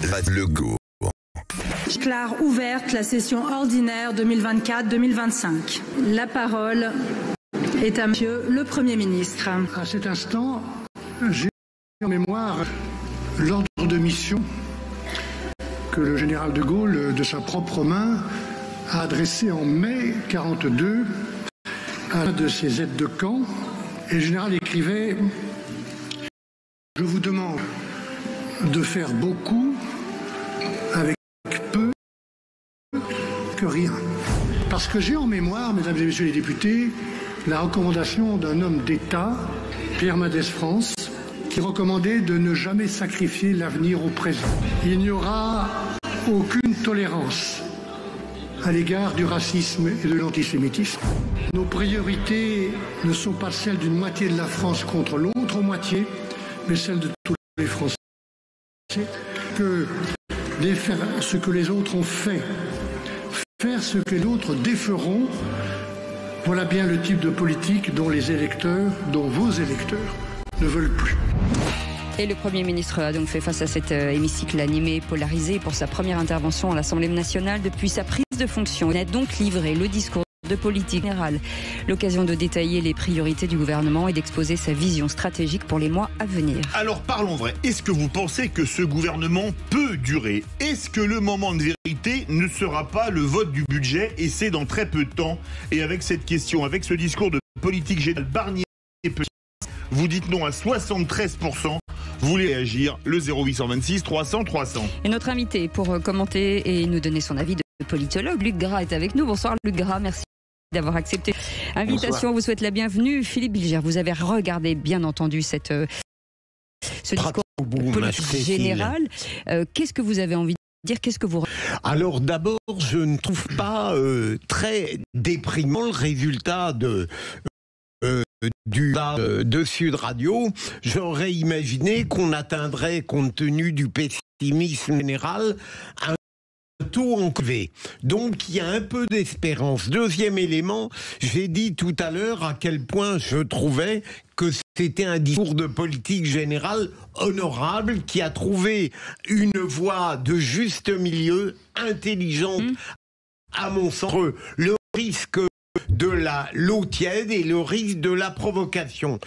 Legault. Je déclare ouverte la session ordinaire 2024-2025. La parole est à Monsieur le Premier ministre. À cet instant, j'ai en mémoire l'ordre de mission que le général de Gaulle, de sa propre main, a adressé en mai 1942 à l'un de ses aides de camp. Et le général écrivait « Je vous demande de faire beaucoup avec peu que rien ». Parce que j'ai en mémoire, mesdames et messieurs les députés, la recommandation d'un homme d'État, Pierre Mendès France, qui recommandait de ne jamais sacrifier l'avenir au présent. Il n'y aura aucune tolérance à l'égard du racisme et de l'antisémitisme. Nos priorités ne sont pas celles d'une moitié de la France contre l'autre moitié, mais celles de tous les Français. Que défaire ce que les autres ont fait, faire ce que les autres déferont, voilà bien le type de politique dont les électeurs, dont vos électeurs, ne veulent plus. Et le Premier ministre a donc fait face à cet hémicycle animé et polarisé pour sa première intervention à l'Assemblée nationale depuis sa prise de fonction. Il a donc livré le discours de politique générale, l'occasion de détailler les priorités du gouvernement et d'exposer sa vision stratégique pour les mois à venir. Alors parlons vrai, est-ce que vous pensez que ce gouvernement peut durer ? Est-ce que le moment de vérité ne sera pas le vote du budget, et c'est dans très peu de temps ? Et avec cette question, avec ce discours de politique générale, Barnier vous dites non à 73%. Vous voulez réagir, le 0826 300 300. Et notre invité pour commenter et nous donner son avis de politologue, Luc Gras, est avec nous. Bonsoir Luc Gras, merci d'avoir accepté l'invitation. Bonsoir. Vous souhaite la bienvenue. Philippe Bilger, vous avez regardé bien entendu ce discours politique général. Qu'est-ce que vous avez envie de dire ? Qu'est-ce que vous... Alors d'abord, je ne trouve pas très déprimant le résultat de Sud Radio. J'aurais imaginé qu'on atteindrait, compte tenu du pessimisme général, un taux en V. Donc il y a un peu d'espérance. Deuxième élément, j'ai dit tout à l'heure à quel point je trouvais que c'était un discours de politique générale honorable qui a trouvé une voie de juste milieu, intelligente, à mon sens, le risque de l'eau tiède et le risque de la provocation.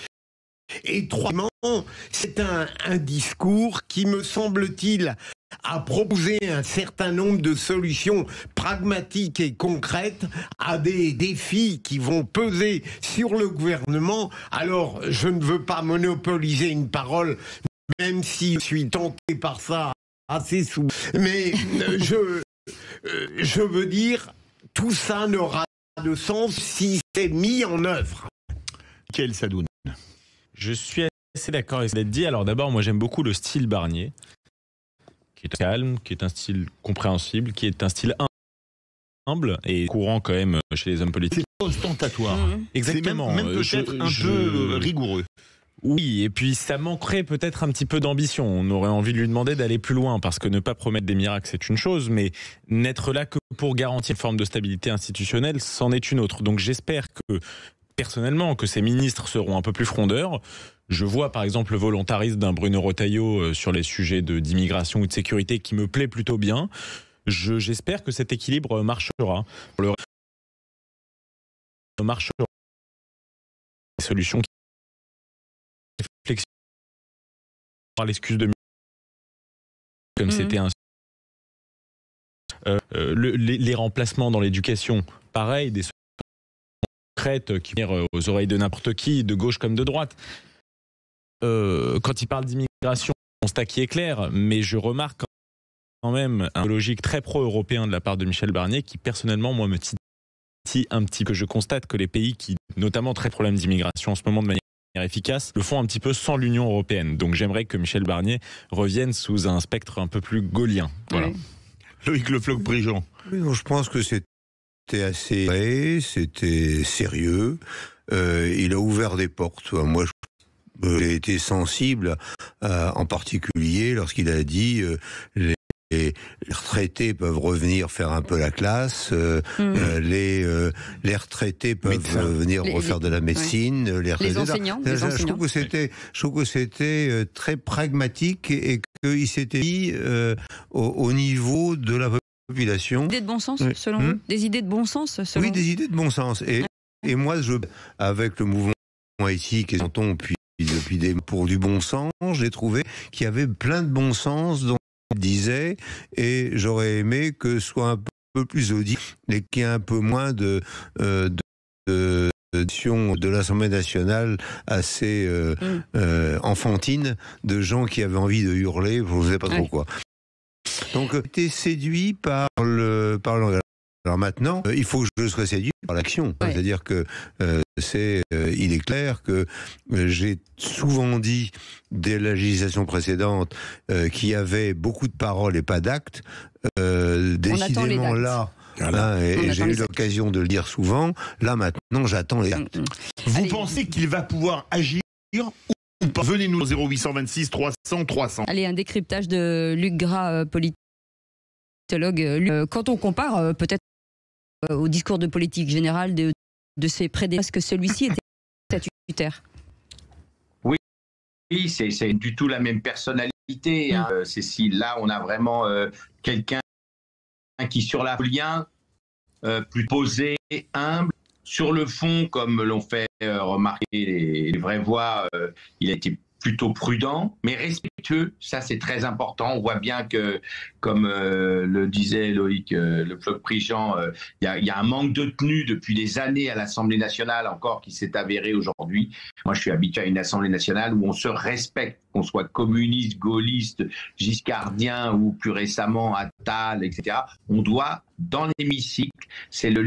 Et troisièmement, c'est un discours qui, me semble-t-il, a proposé un certain nombre de solutions pragmatiques et concrètes à des défis qui vont peser sur le gouvernement. Alors, je ne veux pas monopoliser une parole, même si je suis tenté par ça assez souvent. Mais je veux dire, tout ça n'aura de sens si c'est mis en œuvre. Quel Sadoun. Je suis assez d'accord avec ce que vous avez dit. Alors d'abord, moi j'aime beaucoup le style Barnier, qui est calme, qui est un style compréhensible, qui est un style humble et courant quand même chez les hommes politiques. C'est ostentatoire. Exactement. C'est même peut-être un peu rigoureux. Oui, et puis ça manquerait peut-être un petit peu d'ambition. On aurait envie de lui demander d'aller plus loin, parce que ne pas promettre des miracles, c'est une chose, mais n'être là que pour garantir une forme de stabilité institutionnelle, c'en est une autre. Donc j'espère que, personnellement, que ces ministres seront un peu plus frondeurs. Je vois par exemple le volontarisme d'un Bruno Retailleau sur les sujets d'immigration ou de sécurité qui me plaît plutôt bien. J'espère que cet équilibre marchera. Le marchera. Des solutions qui réflexion par l'excuse de comme c'était un les remplacements dans l'éducation, pareil, des concrètes qui viennent aux oreilles de n'importe qui, de gauche comme de droite. Quand il parle d'immigration, le constat qui est clair, mais je remarque quand même un logique très pro-européen de la part de Michel Barnier qui personnellement moi me titille un petit peu. Je constate que les pays qui notamment traitent problème d'immigration en ce moment de manière efficace, le font un petit peu sans l'Union européenne. Donc j'aimerais que Michel Barnier revienne sous un spectre un peu plus gaullien. Voilà. Oui. Loïc Le Floch-Prigent. Oui, je pense que c'était assez vrai, c'était sérieux. Il a ouvert des portes. Moi, j'ai été sensible, en particulier lorsqu'il a dit les les retraités peuvent revenir faire un peu la classe, les retraités peuvent venir refaire de la médecine, les enseignants. Je trouve que c'était très pragmatique et qu'il s'était mis au niveau de la population. Des idées de bon sens, selon vous ? Des idées de bon sens, selon vous ? Oui, des idées de bon sens. Et moi, avec le mouvement éthique et Santon, pour du bon sens, j'ai trouvé qu'il y avait plein de bon sens dans ce qu'il disait, et j'aurais aimé que ce soit un peu plus audible et qu'il y ait un peu moins de l'Assemblée nationale assez enfantine, de gens qui avaient envie de hurler, je ne sais pas trop quoi. Donc, j'ai été séduit par le langage. Alors maintenant, il faut que je sois séduit par l'action. C'est-à-dire que il est clair que j'ai souvent dit dès la législation précédente qu'il y avait beaucoup de paroles et pas d'actes. Décidément là. Et j'ai eu l'occasion de le dire souvent. Là maintenant, j'attends les actes. Vous pensez qu'il va pouvoir agir ou pas? Venez nous au 0826 300 300. Allez, un décryptage de Luc Gras, politologue. Quand on compare peut-être au discours de politique générale de ses prédécesseurs, est-ce que celui-ci était statutaire? Oui, c'est du tout la même personnalité. Cécile, là, on a vraiment quelqu'un qui, sur la lien, plus posé, humble. Sur le fond, comme l'ont fait remarquer les vraies voix, il a été plutôt prudent, mais respectueux. Ça, c'est très important. On voit bien que, comme le disait Loïc Le Floch-Prigent, il y a un manque de tenue depuis des années à l'Assemblée nationale, encore, qui s'est avéré aujourd'hui. Moi, je suis habitué à une Assemblée nationale où on se respecte, qu'on soit communiste, gaulliste, giscardien ou plus récemment Attal, etc. On doit, dans l'hémicycle, c'est le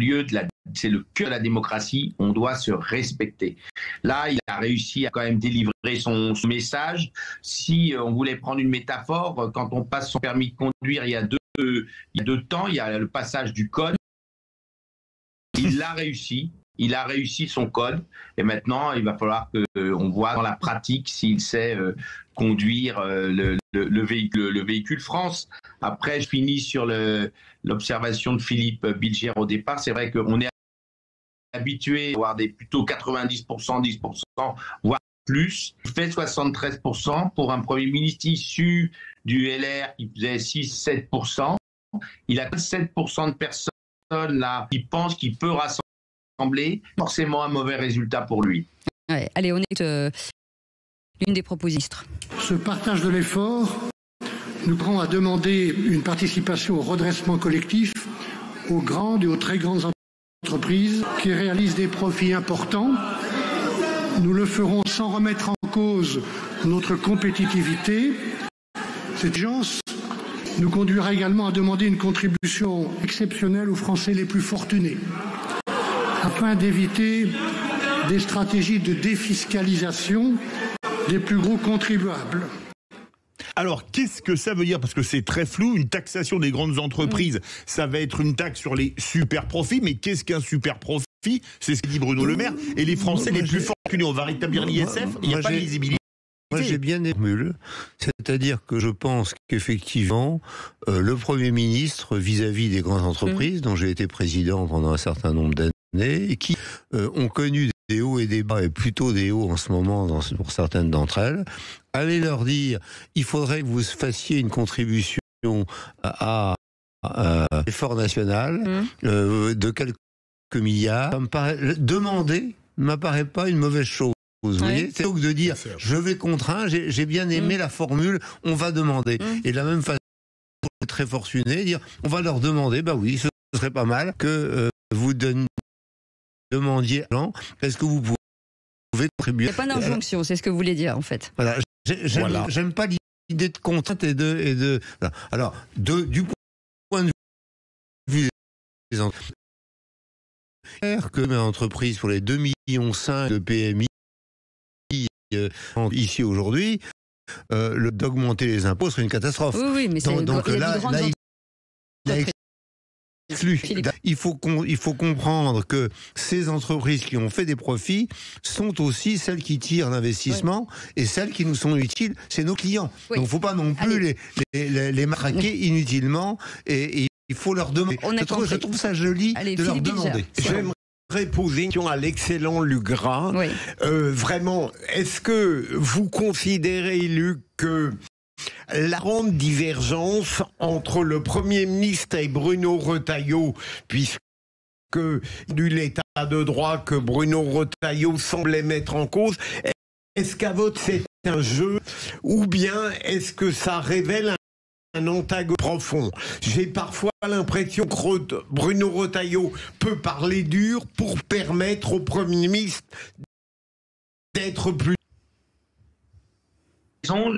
cœur de la démocratie, on doit se respecter. Là, il a réussi à quand même délivrer son message. Si on voulait prendre une métaphore, quand on passe son permis de conduire il y a deux temps, il y a le passage du code. Il l'a réussi. Il a réussi son code, et maintenant il va falloir qu'on voit dans la pratique s'il sait conduire le véhicule France. Après, je finis sur l'observation de Philippe Bilger au départ. C'est vrai qu'on est habitué à avoir plutôt 90%, 10%, voire plus. Il fait 73% pour un Premier ministre issu du LR qui faisait 6-7%. Il a 7% de personnes là qui pensent qu'il peut rassembler. Forcément un mauvais résultat pour lui. Ouais, allez, on est l'une des propositions. Ce partage de l'effort nous prend à demander une participation au redressement collectif aux grandes et aux très grandes entreprises qui réalisent des profits importants. Nous le ferons sans remettre en cause notre compétitivité. Cette urgence nous conduira également à demander une contribution exceptionnelle aux Français les plus fortunés, afin d'éviter des stratégies de défiscalisation des plus gros contribuables. Alors, qu'est-ce que ça veut dire? Parce que c'est très flou, une taxation des grandes entreprises, ça va être une taxe sur les super profits, mais qu'est-ce qu'un super profit? C'est ce que dit Bruno Le Maire, et les Français les plus fortunés, on va rétablir l'ISF, il n'y a pas de lisibilité. Moi, j'ai bien émulé, c'est-à-dire que je pense qu'effectivement, le Premier ministre, vis-à-vis des grandes entreprises, dont j'ai été président pendant un certain nombre d'années, et qui ont connu des hauts et des bas, et plutôt des hauts en ce moment pour certaines d'entre elles, allez leur dire, il faudrait que vous fassiez une contribution à l'effort national de quelques milliards. Ça me paraît, demander ne m'apparaît pas une mauvaise chose. Vous voyez, c'est donc de dire je vais contraindre, j'ai bien aimé la formule on va demander. Et de la même façon, très fortuné, dire on va leur demander, bah oui, ce serait pas mal que vous demandiez est-ce que vous pouvez contribuer. Il n'y a pas d'injonction, c'est ce que vous voulez dire en fait. Voilà, j'aime pas l'idée de contrainte et de voilà. Alors, du point de vue des entreprises, que mes entreprises pour les 2,5 millions de PMI ici aujourd'hui, d'augmenter les impôts serait une catastrophe. Oui, mais c'est donc là, il a exclus. Il faut comprendre que ces entreprises qui ont fait des profits sont aussi celles qui tirent l'investissement et celles qui nous sont utiles, c'est nos clients. Donc il ne faut pas non plus les matraquer inutilement et il faut leur demander. Je trouve ça joli de leur demander. J'aimerais poser une question à l'excellent Luc Gras. Vraiment, est-ce que vous considérez, Luc, que la grande divergence entre le Premier ministre et Bruno Retailleau, puisque du l'état de droit que Bruno Retailleau semblait mettre en cause, est-ce qu'à votre c'est un jeu ou bien est-ce que ça révèle un antagonisme profond? J'ai parfois l'impression que Bruno Retailleau peut parler dur pour permettre au Premier ministre d'être plus...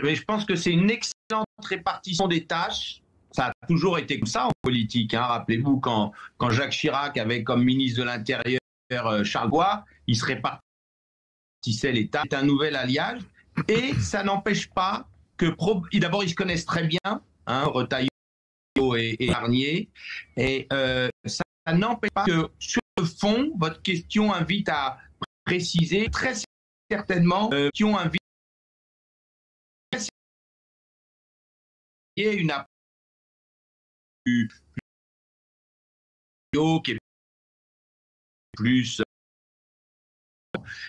Mais je pense que c'est une excellente répartition des tâches. Ça a toujours été comme ça en politique. Rappelez-vous, quand Jacques Chirac avait comme ministre de l'Intérieur Charles Goix, il se répartissait les tâches. C'est un nouvel alliage. Et ça n'empêche pas que... D'abord, ils se connaissent très bien, Retailleau et Barnier. Et ça n'empêche pas que, sur le fond, votre question invite à préciser très certainement qui ont invité une approche qui est plus...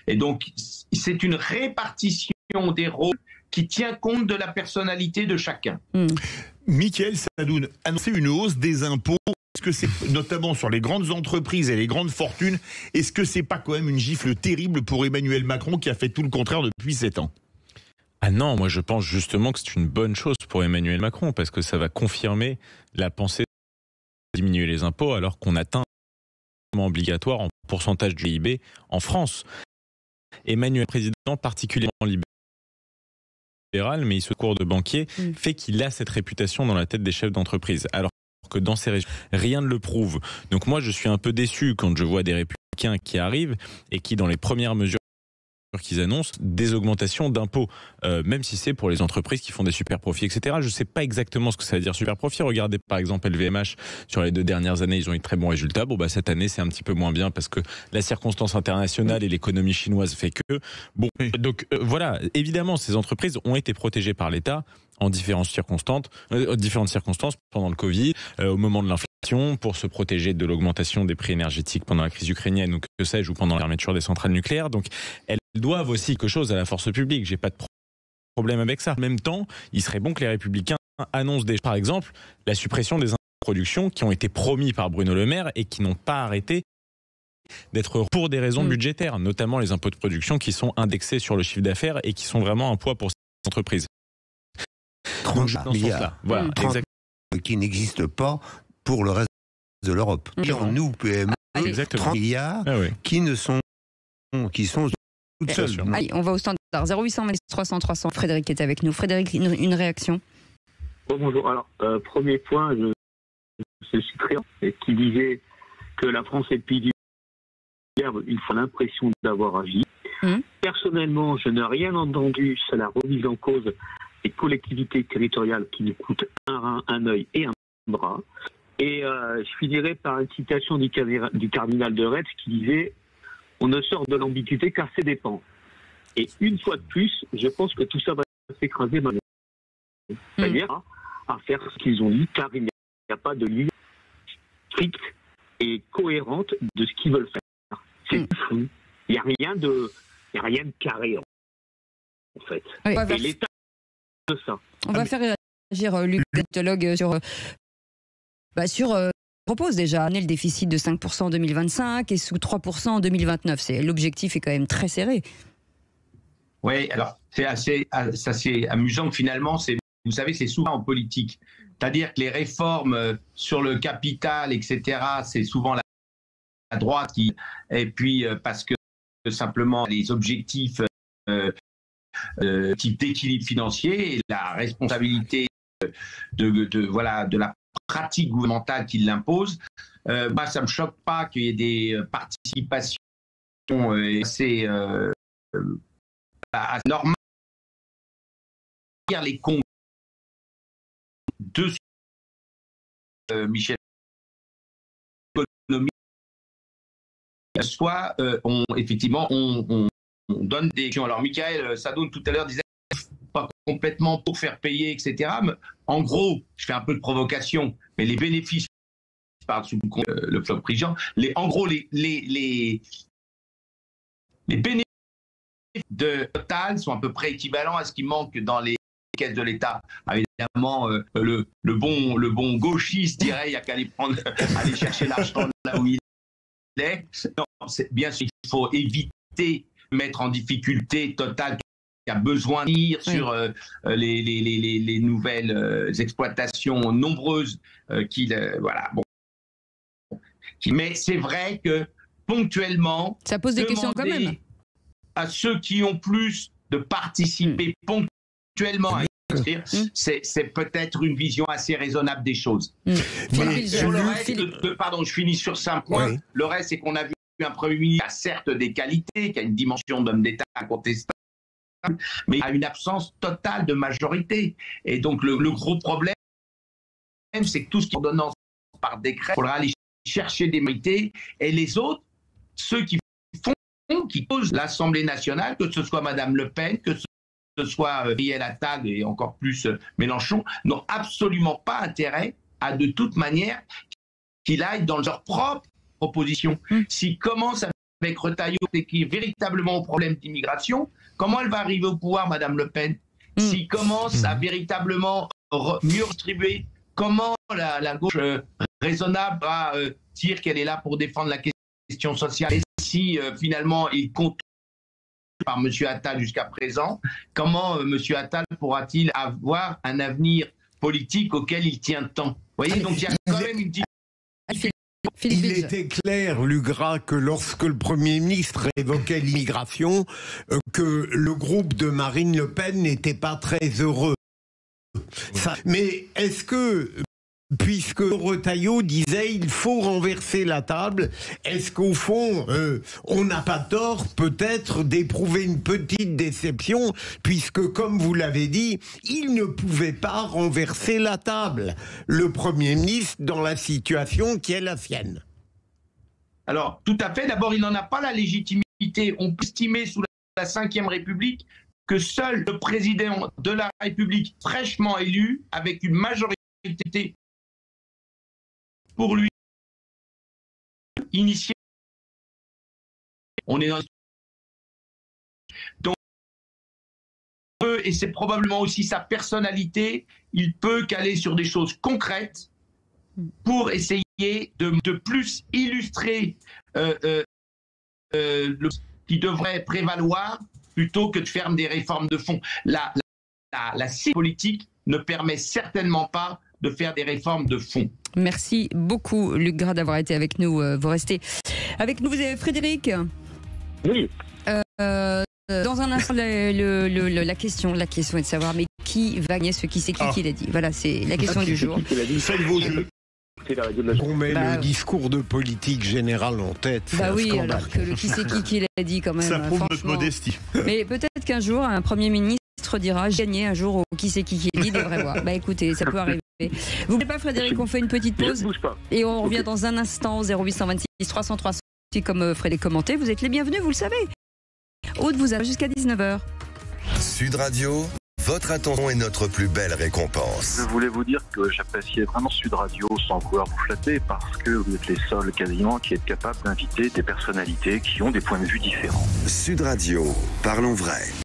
Et donc, c'est une répartition des rôles qui tient compte de la personnalité de chacun. Mickaël Sadoun annonçait une hausse des impôts. Est-ce que c'est, notamment sur les grandes entreprises et les grandes fortunes, est-ce que c'est pas quand même une gifle terrible pour Emmanuel Macron qui a fait tout le contraire depuis 7 ans? Ah non, moi je pense justement que c'est une bonne chose pour Emmanuel Macron parce que ça va confirmer la pensée de diminuer les impôts alors qu'on atteint obligatoire en pourcentage du PIB en France. Emmanuel, président particulièrement libéral, mais il se court de banquier, fait qu'il a cette réputation dans la tête des chefs d'entreprise. Alors que dans ces régions, rien ne le prouve. Donc moi je suis un peu déçu quand je vois des républicains qui arrivent et qui dans les premières mesures qu'ils annoncent des augmentations d'impôts, même si c'est pour les entreprises qui font des super profits, etc. Je ne sais pas exactement ce que ça veut dire super profit. Regardez par exemple LVMH, sur les 2 dernières années, ils ont eu de très bons résultats. Bon, bah, cette année, c'est un petit peu moins bien parce que la circonstance internationale et l'économie chinoise fait que... Bon, donc voilà, évidemment, ces entreprises ont été protégées par l'État en différentes circonstances pendant le Covid, au moment de l'inflation, pour se protéger de l'augmentation des prix énergétiques pendant la crise ukrainienne ou que sais-je, ou pendant la fermeture des centrales nucléaires. Donc, elles doivent aussi quelque chose à la force publique. J'ai pas de problème avec ça. En même temps, il serait bon que les Républicains annoncent par exemple, la suppression des impôts de production qui ont été promis par Bruno Le Maire et qui n'ont pas arrêté d'être pour des raisons budgétaires, notamment les impôts de production qui sont indexés sur le chiffre d'affaires et qui sont vraiment un poids pour ces entreprises. 30 milliards, voilà, qui n'existent pas pour le reste de l'Europe. Nous, PME, 30 milliards qui sont toutes seules. Allez, on va au standard 0800 300 300. Frédéric est avec nous. Frédéric, une réaction? Bonjour. Alors, premier point, c'est Cyprien qui disait que la France est le pays du verbe. Il faut l'impression d'avoir agi. Personnellement, je n'ai rien entendu sur la remise en cause des collectivités territoriales qui nous coûtent un rein, un œil et un bras. Et je finirai par une citation du cardinal de Retz qui disait « On ne sort de l'ambiguïté qu'à ses dépens ». Et une fois de plus, je pense que tout ça va s'écraser maintenant. C'est-à-dire à faire ce qu'ils ont dit, car il n'y a pas de ligne stricte et cohérente de ce qu'ils veulent faire. C'est flou. Il n'y a rien de carré, en fait. Oui. Et l'État de ça. On va faire réagir Luc, politologue, sur propose déjà amener le déficit de 5% en 2025 et sous 3% en 2029. L'objectif est quand même très serré. Oui, alors c'est assez amusant que finalement, vous savez, c'est souvent en politique. C'est-à-dire que les réformes sur le capital, etc., c'est souvent la droite qui... Et puis parce que simplement les objectifs type d'équilibre financier et la responsabilité de la pratique gouvernementale qui l'impose, ça ne me choque pas qu'il y ait des participations assez normales. Les comptes de Michel soit effectivement on donne des questions. Alors Michael Sadoun tout à l'heure disait pas complètement pour faire payer, etc. Mais en gros, je fais un peu de provocation, mais les bénéfices, je parle sous le flop Prigent, en gros les bénéfices de Total sont à peu près équivalents à ce qui manque dans les caisses de l'État. Évidemment, le bon gauchiste dirait il n'y a qu'à aller chercher l'argent là où il est. Non, bien sûr, il faut éviter de mettre en difficulté Total qui a besoin de lire sur les nouvelles exploitations nombreuses voilà. Bon. Mais c'est vrai que ponctuellement, ça pose des questions quand même. À ceux qui ont plus de participer ponctuellement à investir, c'est peut-être une vision assez raisonnable des choses. Voilà. Sur le reste, pardon, je finis sur ça un point. Oui. Le reste, c'est qu'on a vu un Premier ministre qui a certes des qualités, qui a une dimension d'homme d'État incontestable, mais a une absence totale de majorité. Et donc le gros problème, c'est que tout ce qui est ordonnance par décret, il faudra aller chercher des majorités, et les autres, ceux qui posent l'Assemblée nationale, que ce soit Madame Le Pen, que ce soit Gabriel Attal et encore plus Mélenchon, n'ont absolument pas intérêt à de toute manière qu'il aille dans leur propre proposition. S'il commence avec Retailleau et qu'il est véritablement au problème d'immigration, comment elle va arriver au pouvoir, Madame Le Pen? S'il commence à véritablement mieux distribuer, comment la gauche raisonnable va dire qu'elle est là pour défendre la question sociale? Et si finalement il compte par M. Attal jusqu'à présent, comment M. Attal pourra-t-il avoir un avenir politique auquel il tient tant? Vous voyez, donc il y a quand même une Il était clair, Lugras, que lorsque le Premier ministre évoquait l'immigration, que le groupe de Marine Le Pen n'était pas très heureux. Mais est-ce que, puisque Retailleau disait il faut renverser la table, est-ce qu'au fond on n'a pas tort peut-être d'éprouver une petite déception, puisque comme vous l'avez dit, il ne pouvait pas renverser la table, le Premier ministre, dans la situation qui est la sienne? Alors tout à fait, d'abord il n'en a pas la légitimité. On peut estimer sous la Ve République que seul le président de la République fraîchement élu, avec une majorité pour lui initier. On est dans donc et c'est probablement aussi sa personnalité, il peut caler sur des choses concrètes pour essayer de plus illustrer le qui devrait prévaloir plutôt que de faire des réformes de fond. La cible politique ne permet certainement pas de faire des réformes de fond. Merci beaucoup, Luc Gras, d'avoir été avec nous. Vous restez avec nous. Vous avez Frédéric? Oui. Dans un instant, la question est de savoir, mais qui va gagner ce qui c'est qui l'a dit? Voilà, c'est la question du jour. Faites vos jeux. On met le discours de politique générale en tête. Bah oui, scandale. Alors que le qui c'est qui l'a dit quand même. Ça prouve notre modestie. Mais peut-être qu'un jour, un Premier ministre dira j'ai gagné un jour au qui c'est qui dit des vraies voix. Bah écoutez, ça peut arriver. Vous voulez pas, Frédéric, on fait une petite pause et on revient dans un instant. 0826 303 comme Frédéric commentait. Vous êtes les bienvenus, vous le savez. Aude vous a jusqu'à 19h. Sud Radio, votre attention est notre plus belle récompense. Je voulais vous dire que j'appréciais vraiment Sud Radio sans vouloir vous flatter, parce que vous êtes les seuls quasiment qui êtes capables d'inviter des personnalités qui ont des points de vue différents. Sud Radio, parlons vrai.